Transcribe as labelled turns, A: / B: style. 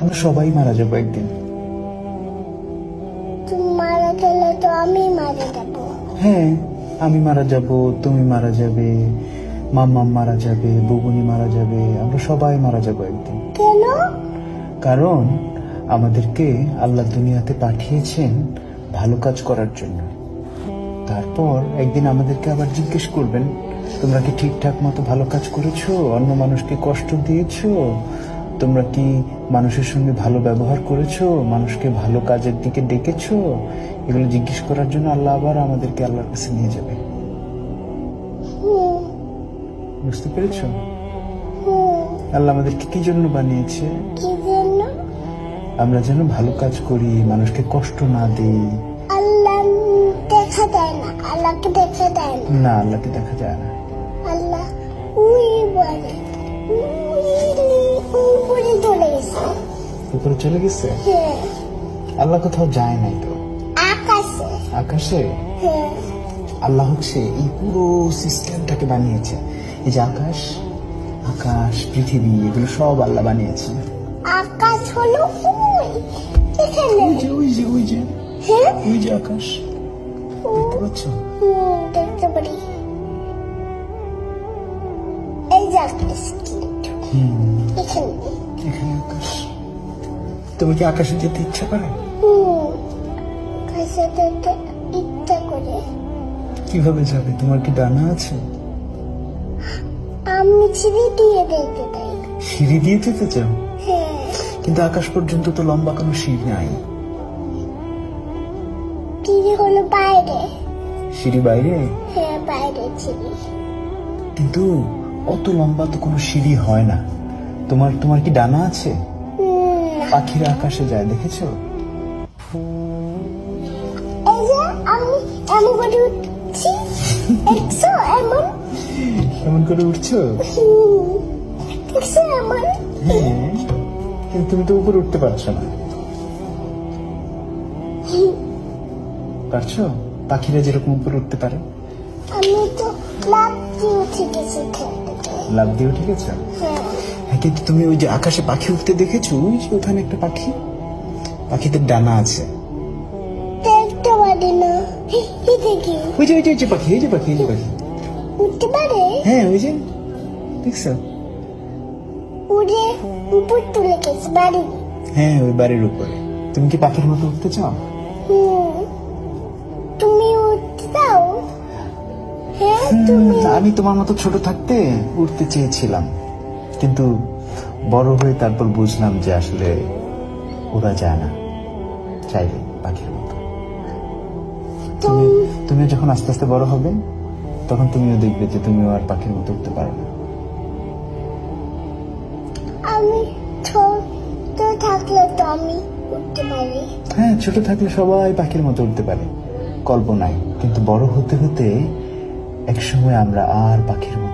A: আমরা সবাই মারা যাবো একদিন।
B: তুমি মারা গেলে তো আমি মারা যাব।
A: হ্যাঁ, আমি মারা যাব, তুমি মারা যাবে, মাম্মা মারা যাবে, বুবুনি মারা যাবে, আমরা সবাই মারা যাবো একদিন।
B: কেন?
A: কারণ আমাদেরকে আল্লাহ দুনিয়াতে পাঠিয়েছেন ভালো কাজ করার জন্য। তারপর একদিন আমাদেরকে আবার জিজ্ঞেস করবেন, তোমরা কি ঠিকঠাক মতো ভালো কাজ করেছো? অন্য মানুষকে কষ্ট দিয়েছো? তোমরা কি মানুষের সঙ্গে ভালো ব্যবহার করেছো? মানুষকে ভালো কাজের দিকে ডেকেছো? এগুলো জিজ্ঞেস করার জন্য আল্লাহ আবার আমাদেরকে আল্লাহর কাছে নিয়ে যাবে। বুঝতে পেরেছো? আল্লাহ আমাদেরকে কি জন্য বানিয়েছে?
B: কি জন্য?
A: আমরা যেন ভালো কাজ করি, মানুষকে কষ্ট না দিই।
B: আল্লাহ দেখা দেয় না, আল্লাহকে দেখা দেয় না।
A: না, আল্লাহকে দেখা যায় না।
B: আল্লাহ ওই বলে উপরে চলে গেছে।
A: উপরে চলে গেছে?
B: হ্যাঁ,
A: আল্লাহ কোথাও যায় নাই তো।
B: আকাশে।
A: আকাশে?
B: হ্যাঁ,
A: আল্লাহ হচ্ছে এই পুরো সিস্টেমটাকে বানিয়েছে। এই যে আকাশ, আকাশ, পৃথিবী, এগুলো সব আল্লাহ বানিয়েছে।
B: আকাশ হলো ওই এখানে।
A: ওই যে ওই যে ওই যে
B: হ্যাঁ,
A: ওই যে আকাশ, দেখতে পাচ্ছ?
B: দেখতে পারি। এই যে আকাশ কিন্তু এখানে।
A: এখানে আকাশ। তোমার কি আকাশে যেতে ইচ্ছা করে?
B: আকাশে যেতে ইচ্ছা করে।
A: কিভাবে যাবে? তোমার কি ডানা আছে?
B: আমি সিঁড়ি দিয়ে দেখতে চাই।
A: সিঁড়ি দিয়ে যেতে চাও?
B: হ্যাঁ,
A: কিন্তু আকাশ পর্যন্ত তো লম্বা কোনো সিঁড়ি নাই।
B: সিঁড়ি হলো বাইরে।
A: সিঁড়ি বাইরে?
B: হ্যাঁ, বাইরে সিঁড়ি।
A: কিন্তু অত লম্বা তো কোনো সিঁড়ি হয় না। তোমার তোমার কি ডানা আছে? পাখিরা আকাশে যায়, দেখেছো?
B: এই যে আমি এমন করে উঠছি, দেখছো? এমন
A: এমন করে উঠছো?
B: দেখছো এমন?
A: হ্যাঁ, কিন্তু তুমি তো উপরে উঠতে পারছো না। পারছো? পাখিরা যেরকম উপরে উঠতে পারে।
B: আমি তো লাফ দিয়ে উঠে গেছি খেলতে।
A: লাফ দিয়ে উঠে গেছো?
B: হ্যাঁ,
A: হ্যাঁ, কিন্তু তুমি ওই যে আকাশে পাখি উঠতে দেখেছো? ওই যে ওখানে একটা পাখি, পাখিদের ডানা আছে।
B: দেখতে পারি না। এই দেখি
A: ওই যে ওই যে ওই যে পাখি, এই যে পাখি, এই যে পাখি।
B: উঠতে পারে।
A: হ্যাঁ, ওই যে দেখছো?
B: উড়ে উপর তুলে গেছে বাড়ি।
A: হ্যাঁ, ওই বাড়ির উপরে। তুমি কি পাখির মতো উঠতে চাও?
B: তুমি উঠতে দাও। হ্যাঁ, তুমি
A: আমি তোমার মতো ছোট থাকতে উঠতে চেয়েছিলাম, কিন্তু বড় হয়ে তারপর বুঝলাম যে আসলে ওরা যায় না চাইলে পাখির মতো। তুমি যখন আস্তে আস্তে বড় হবে তখন তুমিও দেখবে যে তুমিও আর পাখির মতো উঠতে পারো না।
B: আমি ছোট থাকলে তো আমি উঠতে পারি।
A: হ্যাঁ, ছোট থাকলে সবাই পাখির মতো উঠতে পারে কল্পনায়, কিন্তু বড় হতে হতে একসময় আমরা আর পাখির মতো